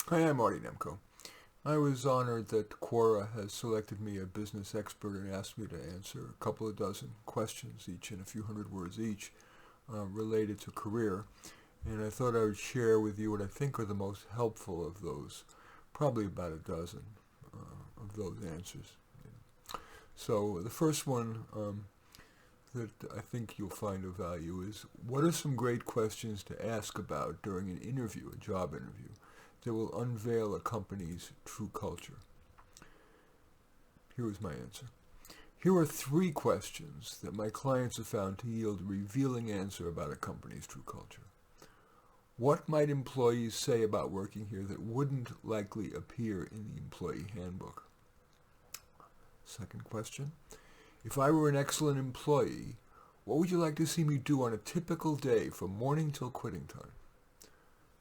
Hi, I'm Marty Nemko. I was honored that Quora has selected me a business expert and asked me to answer a couple of dozen questions, each in a few hundred words each, related to career. And I thought I would share with you what I think are the most helpful of those, probably about a dozen of those answers. So the first one that I think you'll find of value is, what are some great questions to ask about during an interview, a job interview, that will unveil a company's true culture? Here is my answer. Here are three questions that my clients have found to yield a revealing answer about a company's true culture. What might employees say about working here that wouldn't likely appear in the employee handbook? Second question. If I were an excellent employee, what would you like to see me do on a typical day from morning till quitting time?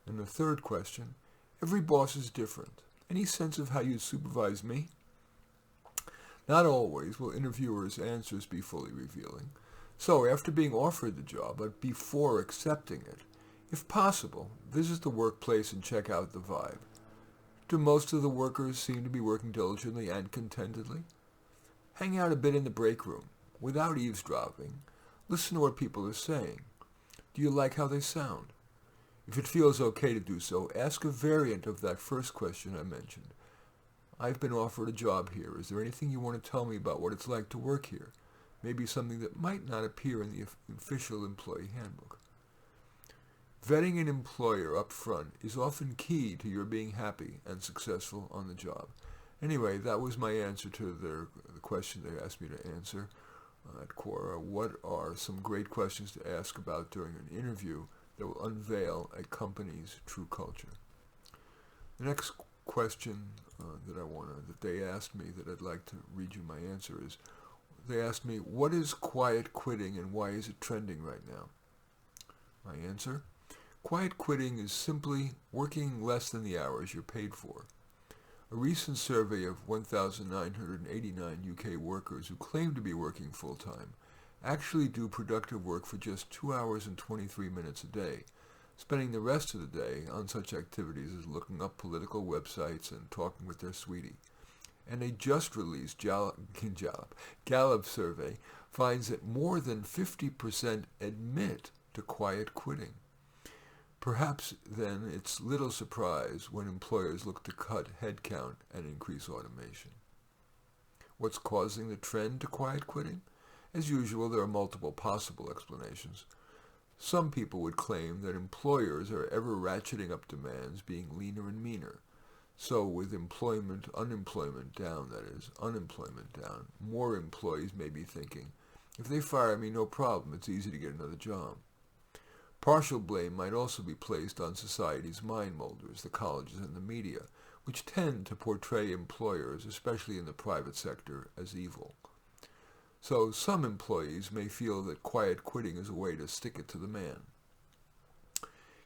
And the third question. Every boss is different. Any sense of how you'd supervise me? Not always will interviewers' answers be fully revealing. So after being offered the job, but before accepting it, if possible, visit the workplace and check out the vibe. Do most of the workers seem to be working diligently and contentedly? Hang out a bit in the break room, without eavesdropping. Listen to what people are saying. Do you like how they sound? If it feels okay to do so, ask a variant of that first question I mentioned. I've been offered a job here. Is there anything you want to tell me about what it's like to work here? Maybe something that might not appear in the official employee handbook. Vetting an employer up front is often key to your being happy and successful on the job. Anyway, that was my answer to the question they asked me to answer at Quora. What are some great questions to ask about during an interview that will unveil a company's true culture? The next question that they asked me that I'd like to read you my answer is, they asked me, what is quiet quitting and why is it trending right now? My answer, quiet quitting is simply working less than the hours you're paid for. A recent survey of 1,989 UK workers who claim to be working full-time actually do productive work for just 2 hours and 23 minutes a day, spending the rest of the day on such activities as looking up political websites and talking with their sweetie. And a just released Gallup survey finds that more than 50% admit to quiet quitting. Perhaps then it's little surprise when employers look to cut headcount and increase automation. What's causing the trend to quiet quitting? As usual, there are multiple possible explanations. Some people would claim that employers are ever ratcheting up demands, being leaner and meaner. So with unemployment down, more employees may be thinking, if they fire me, no problem, it's easy to get another job. Partial blame might also be placed on society's mind molders, the colleges and the media, which tend to portray employers, especially in the private sector, as evil. So some employees may feel that quiet quitting is a way to stick it to the man.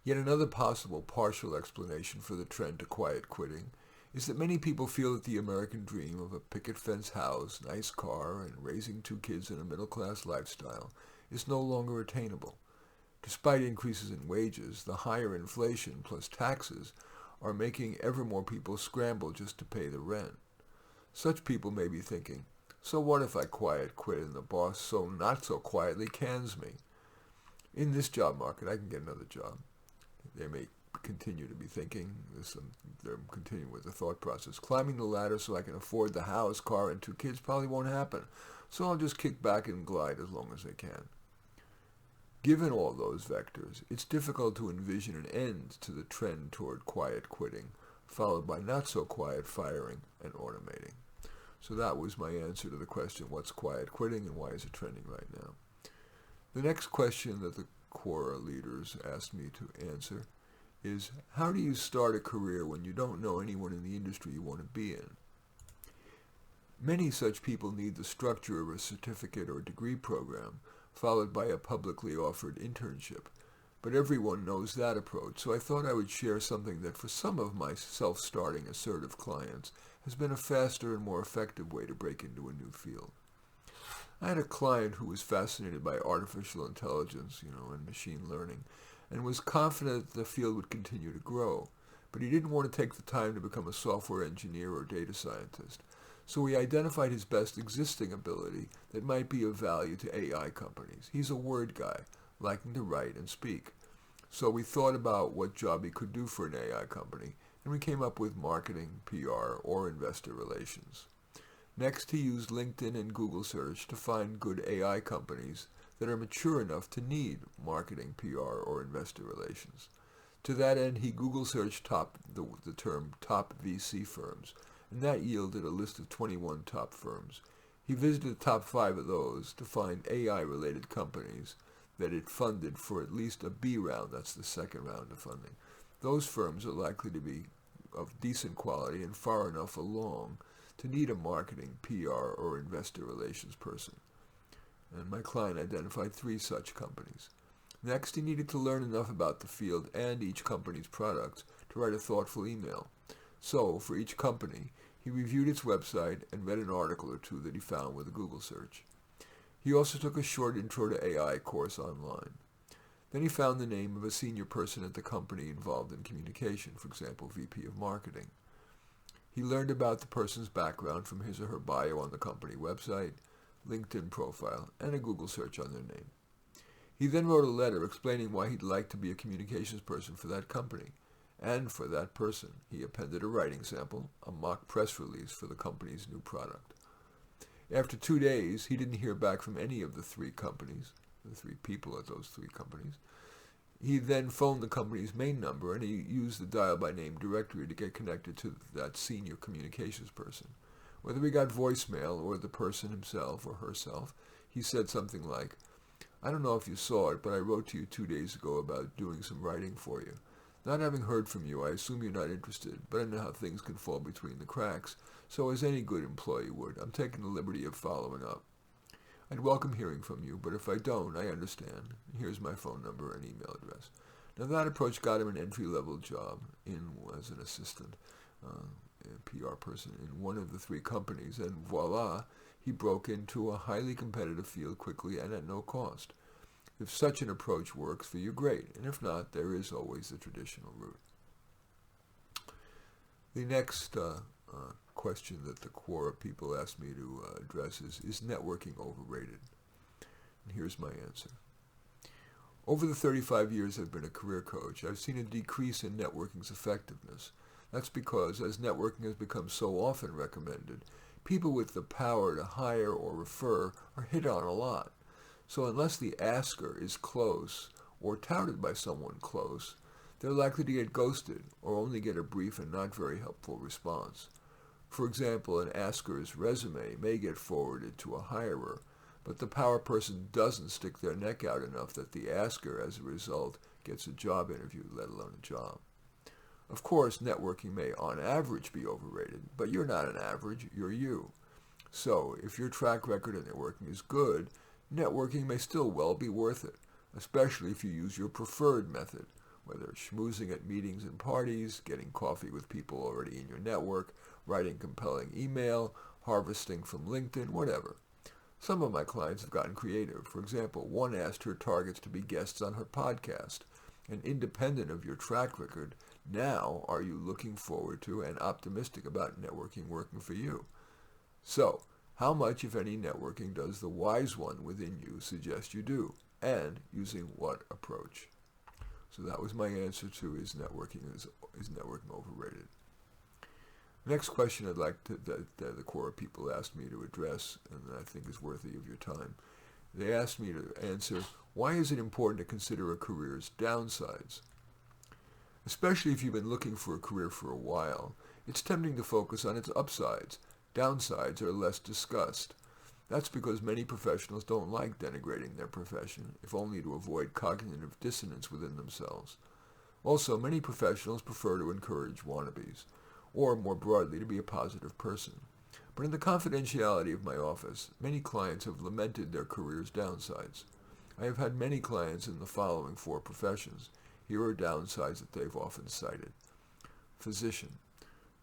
Yet another possible partial explanation for the trend to quiet quitting is that many people feel that the American dream of a picket fence house, nice car, and raising 2 kids in a middle-class lifestyle is no longer attainable. Despite increases in wages, the higher inflation plus taxes are making ever more people scramble just to pay the rent. Such people may be thinking, so what if I quiet quit and the boss so not so quietly cans me? In this job market, I can get another job. They may continue to be thinking, they're continuing with the thought process. Climbing the ladder so I can afford the house, car, and 2 kids probably won't happen, so I'll just kick back and glide as long as I can. Given all those vectors, it's difficult to envision an end to the trend toward quiet quitting, followed by not-so-quiet firing and automating. So that was my answer to the question, what's quiet quitting and why is it trending right now? The next question that the Quora leaders asked me to answer is, how do you start a career when you don't know anyone in the industry you want to be in? Many such people need the structure of a certificate or degree program, followed by a publicly offered internship. But everyone knows that approach, so I thought I would share something that for some of my self-starting assertive clients has been a faster and more effective way to break into a new field. I had a client who was fascinated by artificial intelligence, and machine learning, and was confident that the field would continue to grow. but he didn't want to take the time to become a software engineer or data scientist. So he identified his best existing ability that might be of value to AI companies. He's a word guy, liking to write and speak. So we thought about what job he could do for an AI company, and we came up with marketing, PR, or investor relations. Next, he used LinkedIn and Google search to find good AI companies that are mature enough to need marketing, PR, or investor relations. To that end, he Google searched the term top VC firms, and that yielded a list of 21 top firms. He visited the top 5 of those to find AI-related companies that it funded for at least a B round, that's the second round of funding. Those firms are likely to be of decent quality and far enough along to need a marketing, PR, or investor relations person. And my client identified 3 such companies. Next, he needed to learn enough about the field and each company's products to write a thoughtful email. So, for each company, he reviewed its website and read an article or 2 that he found with a Google search. He also took a short Intro to AI course online. Then he found the name of a senior person at the company involved in communication, for example, VP of Marketing. He learned about the person's background from his or her bio on the company website, LinkedIn profile, and a Google search on their name. He then wrote a letter explaining why he'd like to be a communications person for that company. And for that person, he appended a writing sample, a mock press release for the company's new product. After 2 days, he didn't hear back from any of the 3 companies, the 3 people at those 3 companies. He then phoned the company's main number, and he used the dial-by-name directory to get connected to that senior communications person. Whether he got voicemail or the person himself or herself, he said something like, "I don't know if you saw it, but I wrote to you 2 days ago about doing some writing for you. Not having heard from you, I assume you're not interested, but I know how things can fall between the cracks, so as any good employee would, I'm taking the liberty of following up. I'd welcome hearing from you, but if I don't, I understand. Here's my phone number and email address." Now that approach got him an entry-level job as an assistant, a PR person in one of the 3 companies, and voila, he broke into a highly competitive field quickly and at no cost. If such an approach works for you, great, and if not, there is always the traditional route. The next question that the Quora people asked me to address is networking overrated? And here's my answer. Over the 35 years I've been a career coach, I've seen a decrease in networking's effectiveness. That's because, as networking has become so often recommended, people with the power to hire or refer are hit on a lot. So unless the asker is close or touted by someone close, they're likely to get ghosted or only get a brief and not very helpful response. For example, an asker's resume may get forwarded to a hirer, but the power person doesn't stick their neck out enough that the asker, as a result, gets a job interview, let alone a job. Of course, networking may, on average, be overrated, but you're not an average, you're you. So, if your track record in networking is good, networking may still well be worth it, especially if you use your preferred method, whether it's schmoozing at meetings and parties, getting coffee with people already in your network, writing compelling email, harvesting from LinkedIn, whatever. Some of my clients have gotten creative. For example, one asked her targets to be guests on her podcast. And independent of your track record, now are you looking forward to and optimistic about networking working for you? So, how much, if any, networking does the wise one within you suggest you do? And using what approach? So that was my answer to is networking overrated? Next question I'd like that the Quora people asked me to address, and I think is worthy of your time. They asked me to answer, why is it important to consider a career's downsides? Especially if you've been looking for a career for a while, it's tempting to focus on its upsides. Downsides are less discussed. That's because many professionals don't like denigrating their profession, if only to avoid cognitive dissonance within themselves. Also, many professionals prefer to encourage wannabes, or more broadly, to be a positive person. But in the confidentiality of my office, many clients have lamented their career's downsides. I have had many clients in the following 4 professions. Here are downsides that they've often cited. Physician.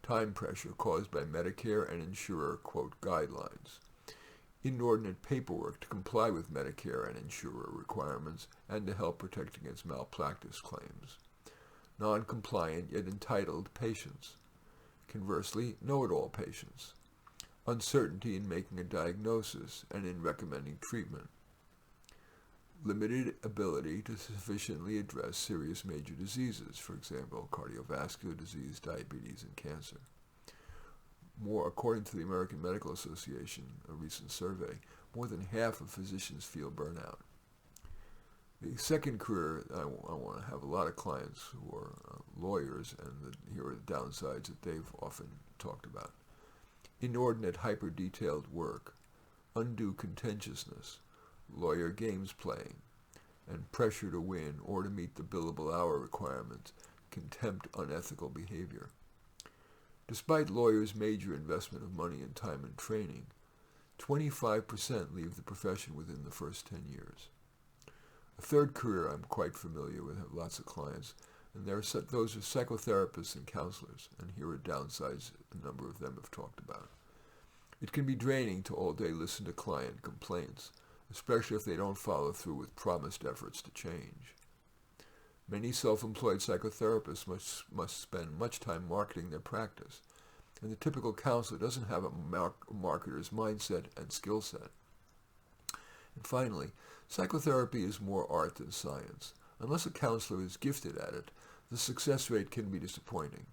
Time pressure caused by Medicare and insurer, quote, guidelines. Inordinate paperwork to comply with Medicare and insurer requirements and to help protect against malpractice claims. non-compliant yet entitled patience. Conversely, know-it-all patience, uncertainty in making a diagnosis and in recommending treatment, limited ability to sufficiently address serious major diseases, for example, cardiovascular disease, diabetes, and cancer. According to the American Medical Association, a recent survey, more than half of physicians feel burnout. The second career, I want to have a lot of clients who are lawyers, and here are the downsides that they've often talked about. Inordinate hyper-detailed work, undue contentiousness, lawyer games playing, and pressure to win or to meet the billable hour requirements, contempt unethical behavior. Despite lawyers' major investment of money and time and training, 25% leave the profession within the first 10 years. A third career I'm quite familiar with, have lots of clients, and those are psychotherapists and counselors, and here are downsides a number of them have talked about. It can be draining to all day listen to client complaints, especially if they don't follow through with promised efforts to change. Many self-employed psychotherapists must spend much time marketing their practice, and the typical counselor doesn't have a marketer's mindset and skill set. And finally, psychotherapy is more art than science. Unless a counselor is gifted at it, the success rate can be disappointing.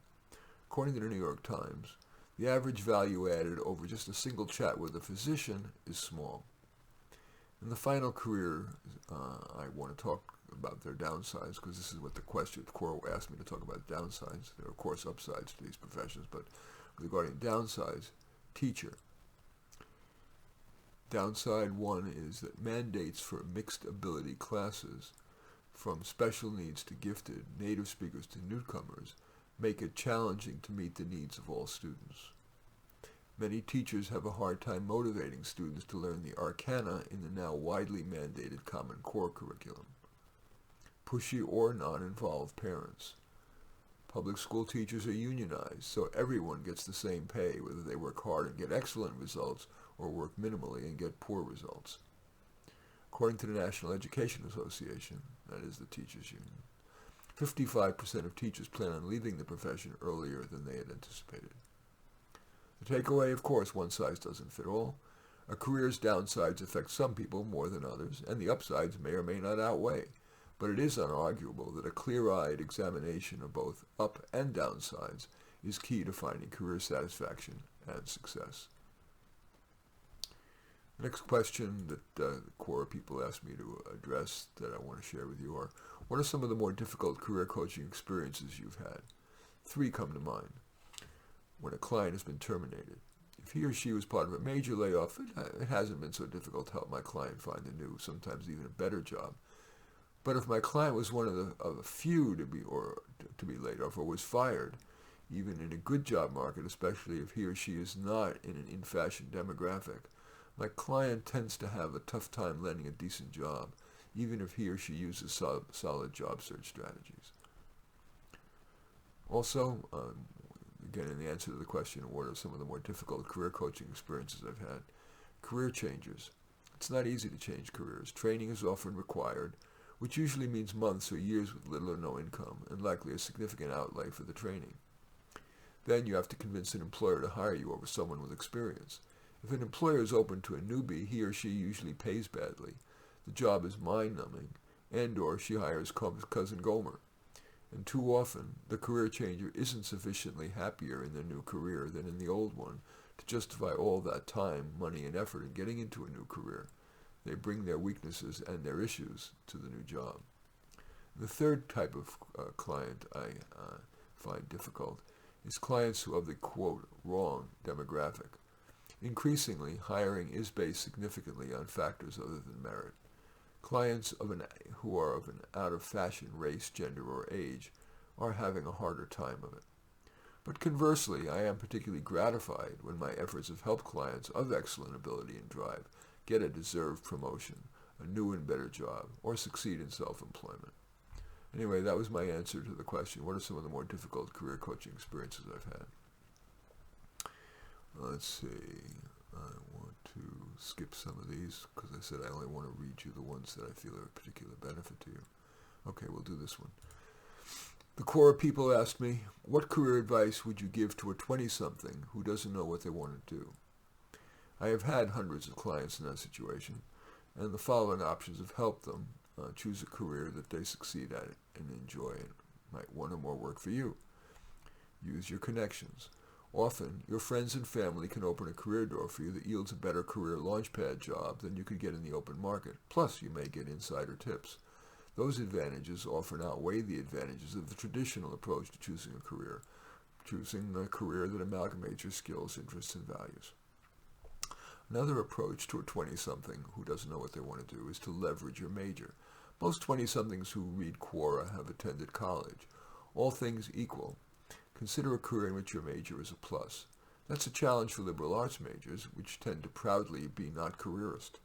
According to the New York Times, the average value added over just a single chat with a physician is small. In the final career, I want to talk about their downsides, because this is what the core asked me to talk about downsides. There are, of course, upsides to these professions, but regarding downsides, teacher. Downside one is that mandates for mixed ability classes, from special needs to gifted, native speakers to newcomers, make it challenging to meet the needs of all students. Many teachers have a hard time motivating students to learn the arcana in the now widely mandated Common Core curriculum. Pushy or non-involved parents. Public school teachers are unionized, so everyone gets the same pay, whether they work hard and get excellent results or work minimally and get poor results. According to the National Education Association, that is the teachers' union, 55% of teachers plan on leaving the profession earlier than they had anticipated. The takeaway, of course, one size doesn't fit all. A career's downsides affect some people more than others, and the upsides may or may not outweigh. But it is unarguable that a clear-eyed examination of both up and downsides is key to finding career satisfaction and success. The next question that the core people asked me to address that I want to share with you are, what are some of the more difficult career coaching experiences you've had? 3 come to mind. When a client has been terminated. If he or she was part of a major layoff, it hasn't been so difficult to help my client find a new, sometimes even a better job. But if my client was one of the few to be laid off or was fired, even in a good job market, especially if he or she is not in an in-fashion demographic, my client tends to have a tough time landing a decent job, even if he or she uses solid job search strategies. Also, again, in the answer to the question, what are some of the more difficult career coaching experiences I've had? Career changes. It's not easy to change careers. Training is often required, which usually means months or years with little or no income, and likely a significant outlay for the training. Then you have to convince an employer to hire you over someone with experience. If an employer is open to a newbie, he or she usually pays badly. The job is mind-numbing, and/or she hires cousin Gomer. And too often, the career changer isn't sufficiently happier in their new career than in the old one to justify all that time, money, and effort in getting into a new career. They bring their weaknesses and their issues to the new job. The third type of client I find difficult is clients who have the, quote, wrong demographic. Increasingly, hiring is based significantly on factors other than merit. Clients who are of an out-of-fashion race, gender, or age are having a harder time of it. But conversely, I am particularly gratified when my efforts have helped clients of excellent ability and drive get a deserved promotion, a new and better job, or succeed in self-employment. Anyway, that was my answer to the question, what are some of the more difficult career coaching experiences I've had? Let's see, I want to skip some of these because I said I only want to read you the ones that I feel are of particular benefit to you. Okay, we'll do this one. The Quora people asked me, what career advice would you give to a 20-something who doesn't know what they want to do? I have had hundreds of clients in that situation, and the following options have helped them choose a career that they succeed at it and enjoy and might one or more work for you. Use your connections. Often, your friends and family can open a career door for you that yields a better career launchpad job than you could get in the open market. Plus, you may get insider tips. Those advantages often outweigh the advantages of the traditional approach to choosing a career that amalgamates your skills, interests, and values. Another approach to a 20-something who doesn't know what they want to do is to leverage your major. Most 20-somethings who read Quora have attended college. All things equal, consider a career in which your major is a plus. That's a challenge for liberal arts majors, which tend to proudly be not careerist.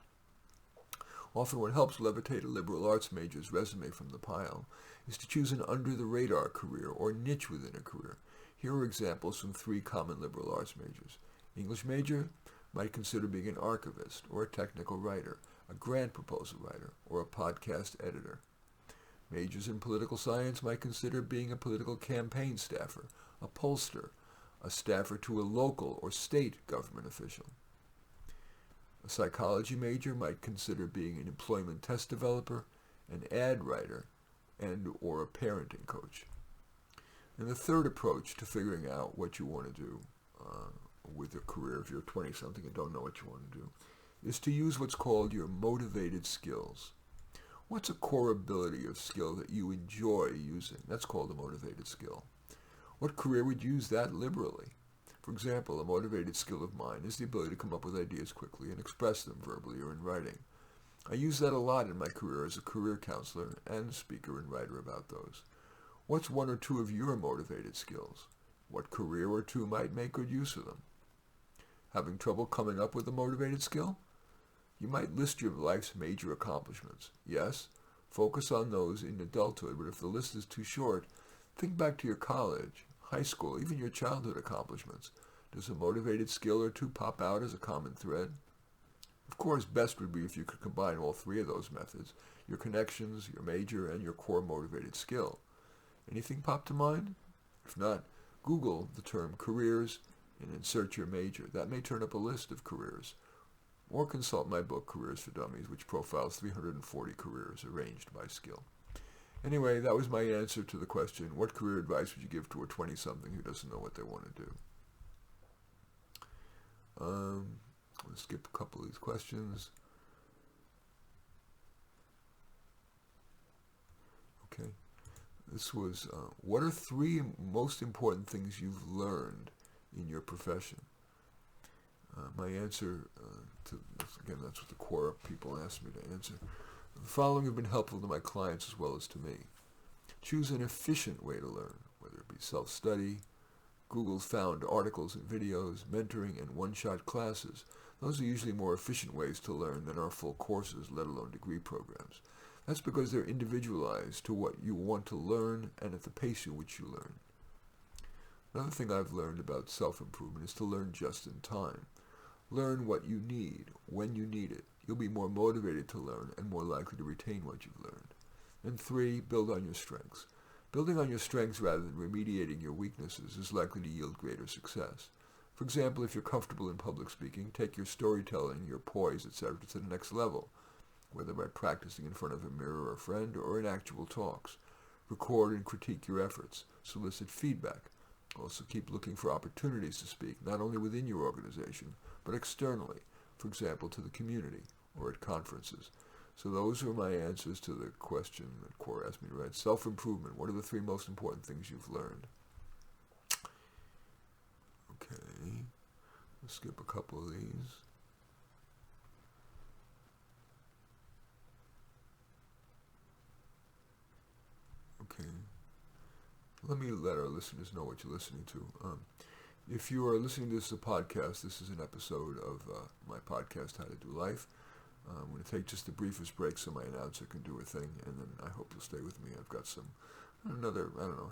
Often what helps levitate a liberal arts major's resume from the pile is to choose an under-the-radar career or niche within a career. Here are examples from 3 common liberal arts majors. English major might consider being an archivist or a technical writer, a grant proposal writer, or a podcast editor. Majors in political science might consider being a political campaign staffer, a pollster, a staffer to a local or state government official. A psychology major might consider being an employment test developer, an ad writer, and or a parenting coach. And the third approach to figuring out what you want to do with a career, if you're 20-something and don't know what you want to do, is to use what's called your motivated skills. What's a core ability or skill that you enjoy using? That's called a motivated skill. What career would use that liberally? For example, a motivated skill of mine is the ability to come up with ideas quickly and express them verbally or in writing. I use that a lot in my career as a career counselor and speaker and writer about those. What's 1 or 2 of your motivated skills? What career or 2 might make good use of them? Having trouble coming up with a motivated skill? You might list your life's major accomplishments. Yes, focus on those in adulthood, but if the list is too short, think back to your college, high school, even your childhood accomplishments. Does a motivated skill or 2 pop out as a common thread? Of course, best would be if you could combine all 3 of those methods, your connections, your major, and your core motivated skill. Anything pop to mind? If not, Google the term careers and insert your major. That may turn up a list of careers. Or consult my book, Careers for Dummies, which profiles 340 careers arranged by skill. Anyway, that was my answer to the question, what career advice would you give to a 20-something who doesn't know what they want to do? Let's skip a couple of these questions. Okay. This was, what are 3 most important things you've learned in your profession? My answer to this, again, that's what the Quora people asked me to answer. The following have been helpful to my clients as well as to me. Choose an efficient way to learn, whether it be self-study, Google found articles and videos, mentoring, and one-shot classes. Those are usually more efficient ways to learn than our full courses, let alone degree programs. That's because they're individualized to what you want to learn and at the pace at which you learn. Another thing I've learned about self-improvement is to learn just in time. Learn what you need, when you need it. You'll be more motivated to learn and more likely to retain what you've learned. And 3, build on your strengths. Building on your strengths rather than remediating your weaknesses is likely to yield greater success. For example, if you're comfortable in public speaking, take your storytelling, your poise, etc. to the next level, whether by practicing in front of a mirror or a friend or in actual talks. Record and critique your efforts. Solicit feedback. Also keep looking for opportunities to speak, not only within your organization, but externally, for example, to the community or at conferences. So those are my answers to the question that Quora asked me to write. Self-improvement. What are the 3 most important things you've learned? Okay. Let's skip a couple of these. Okay. Let me let our listeners know what you're listening to. If you are listening to this as a podcast, this is an episode of my podcast, How to Do Life. I'm going to take just the briefest break so my announcer can do a thing, and then I hope you'll stay with me. I've got another,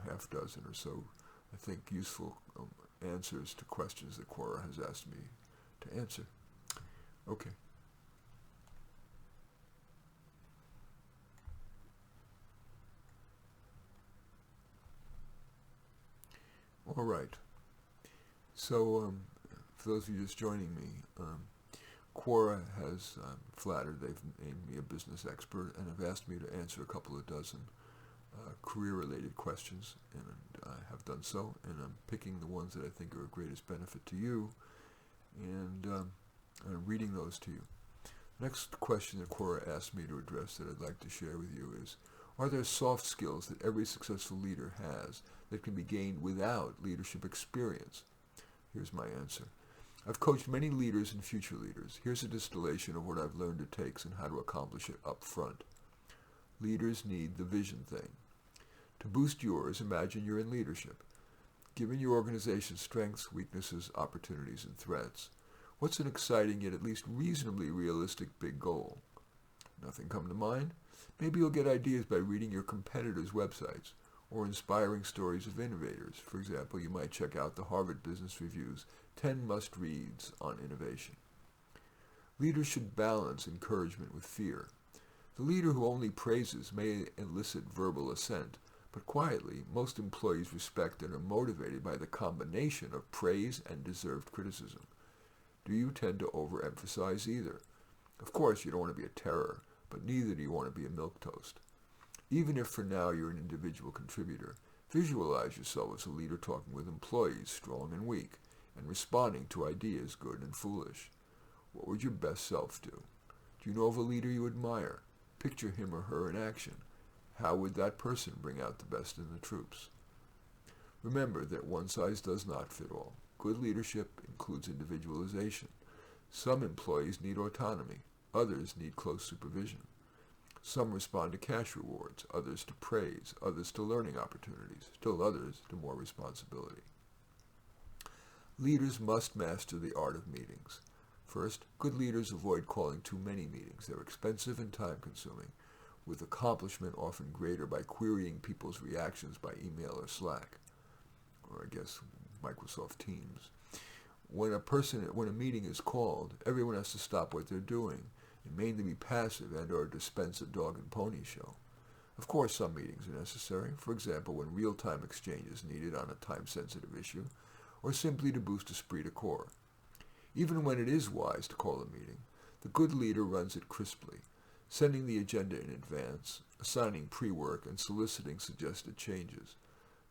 half dozen or so, I think, useful answers to questions that Quora has asked me to answer. Okay. All right. So, for those of you just joining me, Quora has flattered. They've named me a business expert and have asked me to answer a couple of dozen career-related questions, and I have done so, and I'm picking the ones that I think are of greatest benefit to you, and I'm reading those to you. Next question that Quora asked me to address that I'd like to share with you is, are there soft skills that every successful leader has that can be gained without leadership experience? Here's my answer. I've coached many leaders and future leaders. Here's a distillation of what I've learned it takes and how to accomplish it up front. Leaders need the vision thing. To boost yours, imagine you're in leadership. Given your organization's strengths, weaknesses, opportunities, and threats, what's an exciting yet at least reasonably realistic big goal? Nothing come to mind? Maybe you'll get ideas by reading your competitors' websites or inspiring stories of innovators. For example, you might check out the Harvard Business Review's 10 must-reads on innovation. Leaders should balance encouragement with fear. The leader who only praises may elicit verbal assent, but quietly, most employees respect and are motivated by the combination of praise and deserved criticism. Do you tend to overemphasize either? Of course, you don't want to be a terror, but neither do you want to be a milquetoast. Even if for now you're an individual contributor, visualize yourself as a leader talking with employees, strong and weak, and responding to ideas, good and foolish. What would your best self do? Do you know of a leader you admire? Picture him or her in action. How would that person bring out the best in the troops? Remember that one size does not fit all. Good leadership includes individualization. Some employees need autonomy. Others need close supervision. Some respond to cash rewards, others to praise, others to learning opportunities, still others to more responsibility. Leaders must master the art of meetings. First, good leaders avoid calling too many meetings. They're expensive and time-consuming, with accomplishment often greater by querying people's reactions by email or Slack, or I guess Microsoft Teams. When a meeting is called, everyone has to stop what they're doing and mainly be passive and or dispense a dog and pony show. Of course, some meetings are necessary, for example, when real-time exchange is needed on a time-sensitive issue, or simply to boost esprit de corps. Even when it is wise to call a meeting, the good leader runs it crisply, sending the agenda in advance, assigning pre-work, and soliciting suggested changes.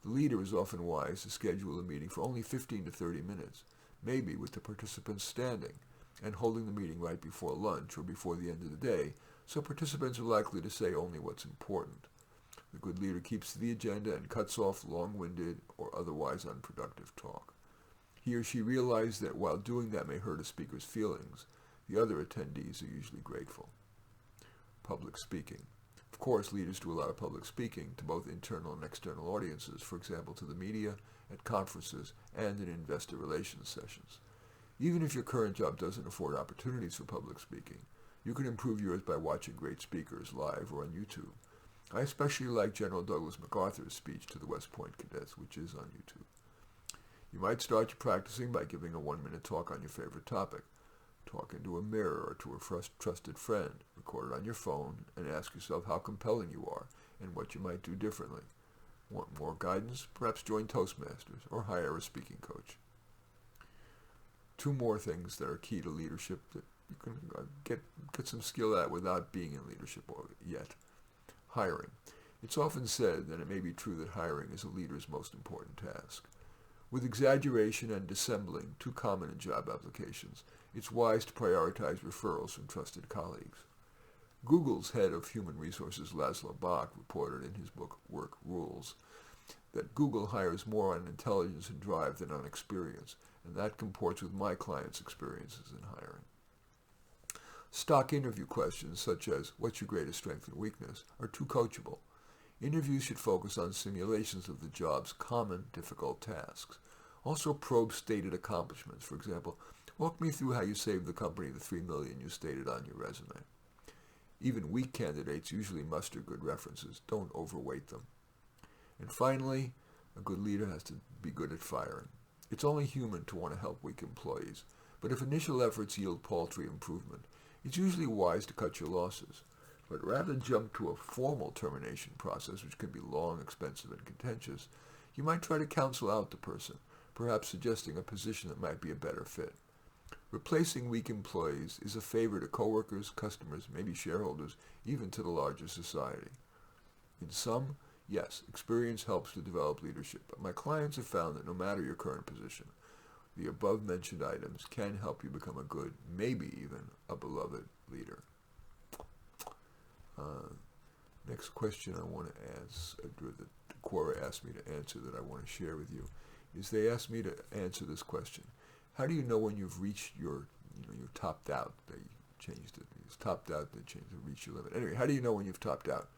The leader is often wise to schedule a meeting for only 15 to 30 minutes, maybe with the participants standing, and holding the meeting right before lunch or before the end of the day, so participants are likely to say only what's important. The good leader keeps to the agenda and cuts off long-winded or otherwise unproductive talk. He or she realizes that while doing that may hurt a speaker's feelings, the other attendees are usually grateful. Public speaking. Of course, leaders do a lot of public speaking to both internal and external audiences, for example, to the media, at conferences, and in investor relations sessions. Even if your current job doesn't afford opportunities for public speaking, you can improve yours by watching great speakers live or on YouTube. I especially like General Douglas MacArthur's speech to the West Point cadets, which is on YouTube. You might start your practicing by giving a 1-minute talk on your favorite topic. Talk into a mirror or to a trusted friend. Record it on your phone and ask yourself how compelling you are and what you might do differently. Want more guidance? Perhaps join Toastmasters or hire a speaking coach. 2 more things that are key to leadership that you can get some skill at without being in leadership yet. Hiring. It's often said that it may be true that hiring is a leader's most important task. With exaggeration and dissembling too common in job applications, it's wise to prioritize referrals from trusted colleagues. Google's head of human resources, Laszlo Bock, reported in his book Work Rules that Google hires more on intelligence and drive than on experience, and that comports with my clients' experiences in hiring. Stock interview questions such as, what's your greatest strength and weakness, are too coachable. Interviews should focus on simulations of the job's common, difficult tasks. Also probe stated accomplishments. For example, walk me through how you saved the company the $3 million you stated on your resume. Even weak candidates usually muster good references. Don't overweight them. And finally, a good leader has to be good at firing. It's only human to want to help weak employees, but if initial efforts yield paltry improvement, it's usually wise to cut your losses. But rather than jump to a formal termination process, which can be long, expensive, and contentious, You might try to counsel out the person, perhaps suggesting a position that might be a better fit. Replacing weak employees is a favor to coworkers, customers, maybe shareholders, even to the larger society. In sum, yes, experience helps to develop leadership, but my clients have found that no matter your current position, the above-mentioned items can help you become a good, maybe even a beloved leader. Next question I want to ask, that Quora asked me to answer that I want to share with you, is they asked me to answer this question. How do you know when you've reached you're topped out? They changed it. It's topped out, they changed it, reach your limit. Anyway, how do you know when you've topped out?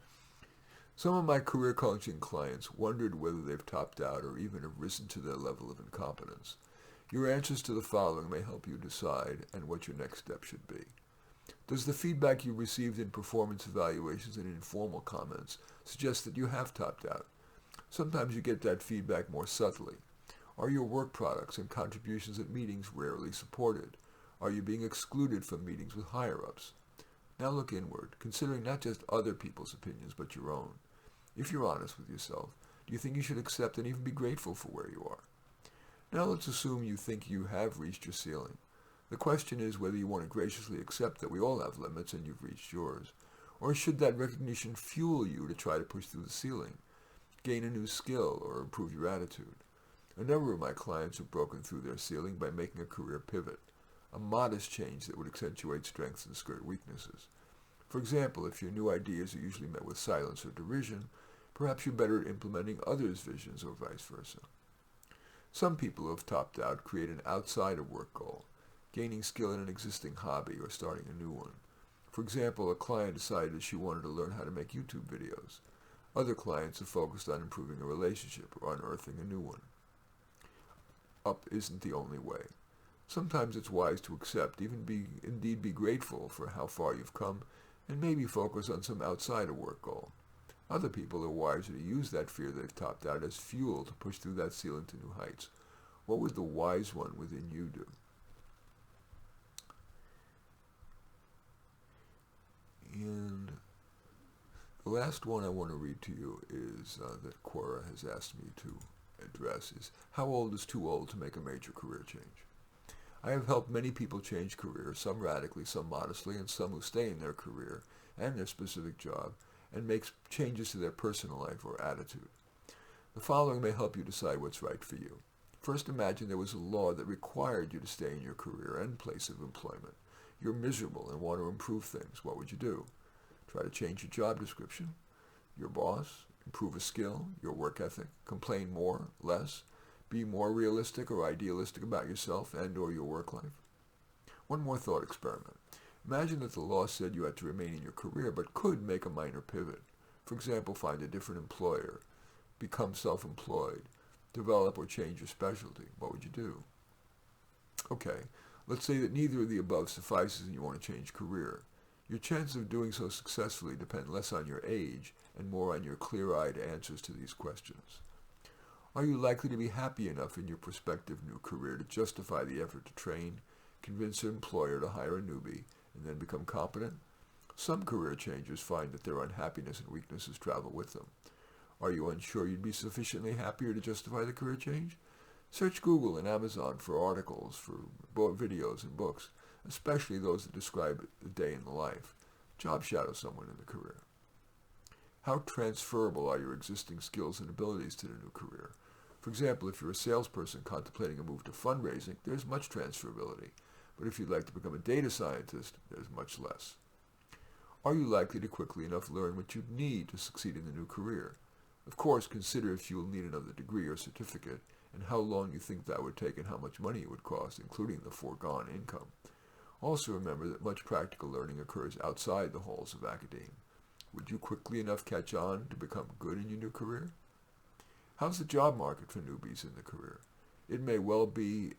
Some of my career coaching clients wondered whether they've topped out or even have risen to their level of incompetence. Your answers to the following may help you decide and what your next step should be. Does the feedback you received in performance evaluations and informal comments suggest that you have topped out? Sometimes you get that feedback more subtly. Are your work products and contributions at meetings rarely supported? Are you being excluded from meetings with higher-ups? Now look inward, considering not just other people's opinions, but your own. If you're honest with yourself, do you think you should accept and even be grateful for where you are? Now let's assume you think you have reached your ceiling. The question is whether you want to graciously accept that we all have limits and you've reached yours, or should that recognition fuel you to try to push through the ceiling, gain a new skill, or improve your attitude? A number of my clients have broken through their ceiling by making a career pivot, a modest change that would accentuate strengths and skirt weaknesses. For example, if your new ideas are usually met with silence or derision, perhaps you're better at implementing others' visions or vice versa. Some people who have topped out create an outside-of-work goal, gaining skill in an existing hobby or starting a new one. For example, a client decided she wanted to learn how to make YouTube videos. Other clients have focused on improving a relationship or unearthing a new one. Up isn't the only way. Sometimes it's wise to accept, indeed be grateful for how far you've come, and maybe focus on some outside-of-work goal. Other people are wiser to use that fear they've topped out as fuel to push through that ceiling to new heights. What would the wise one within you do? And the last one I want to read to you is that Quora has asked me to address is, how old is too old to make a major career change? I have helped many people change careers, some radically, some modestly, and some who stay in their career and their specific job and make changes to their personal life or attitude. The following may help you decide what's right for you. First, imagine there was a law that required you to stay in your career and place of employment. You're miserable and want to improve things. What would you do? Try to change your job description, your boss, improve a skill, your work ethic, complain more, less, be more realistic or idealistic about yourself and or your work life. One more thought experiment. Imagine that the law said you had to remain in your career but could make a minor pivot. For example, find a different employer, become self-employed, develop or change your specialty. What would you do? Okay, let's say that neither of the above suffices and you want to change career. Your chances of doing so successfully depend less on your age and more on your clear-eyed answers to these questions. Are you likely to be happy enough in your prospective new career to justify the effort to train, convince an employer to hire a newbie, and then become competent? Some career changers find that their unhappiness and weaknesses travel with them. Are you unsure you'd be sufficiently happier to justify the career change? Search Google and Amazon for articles, for videos and books, especially those that describe the day in the life. Job shadow someone in the career. How transferable are your existing skills and abilities to the new career? For example, if you're a salesperson contemplating a move to fundraising, there's much transferability. But if you'd like to become a data scientist, there's much less. Are you likely to quickly enough learn what you need to succeed in the new career? Of course, consider if you will need another degree or certificate, and how long you think that would take and how much money it would cost, including the foregone income. Also remember that much practical learning occurs outside the halls of academia. Would you quickly enough catch on to become good in your new career? How's the job market for newbies in the career? It may well be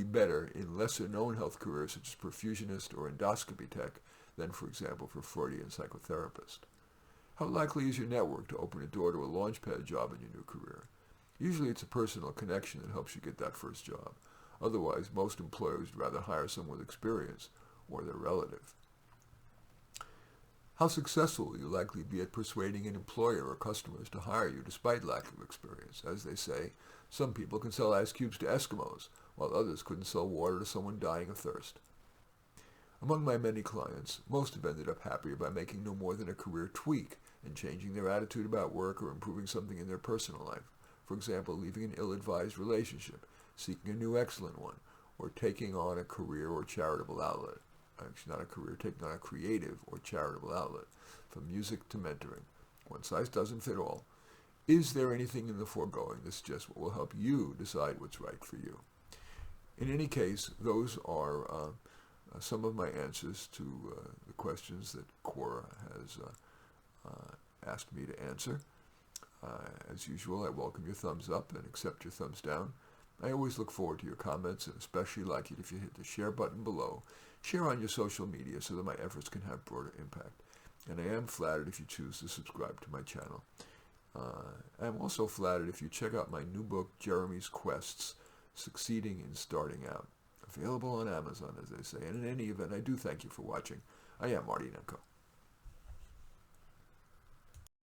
better in lesser-known health careers such as perfusionist or endoscopy tech than, for example, for Freudian psychotherapist. How likely is your network to open a door to a launchpad job in your new career? Usually it's a personal connection that helps you get that first job. Otherwise, most employers would rather hire someone with experience or their relative. How successful will you likely be at persuading an employer or customers to hire you despite lack of experience? As they say, some people can sell ice cubes to Eskimos, while others couldn't sell water to someone dying of thirst. Among my many clients, most have ended up happier by making no more than a career tweak and changing their attitude about work or improving something in their personal life. For example, leaving an ill-advised relationship, seeking a new excellent one, or taking on a career or charitable outlet. Actually, not a career, taking on a creative or charitable outlet. From music to mentoring. One size doesn't fit all. Is there anything in the foregoing that suggests what will help you decide what's right for you? In any case, those are some of my answers to the questions that Cora has asked me to answer. As usual, I welcome your thumbs up and accept your thumbs down. I always look forward to your comments and especially like it if you hit the share button below. Share on your social media so that my efforts can have broader impact. And I am flattered if you choose to subscribe to my channel. I'm also flattered if you check out my new book, Jeremy's Quests, Succeeding in Starting Out. Available on Amazon, as they say. And in any event, I do thank you for watching. I am Marty Nemko.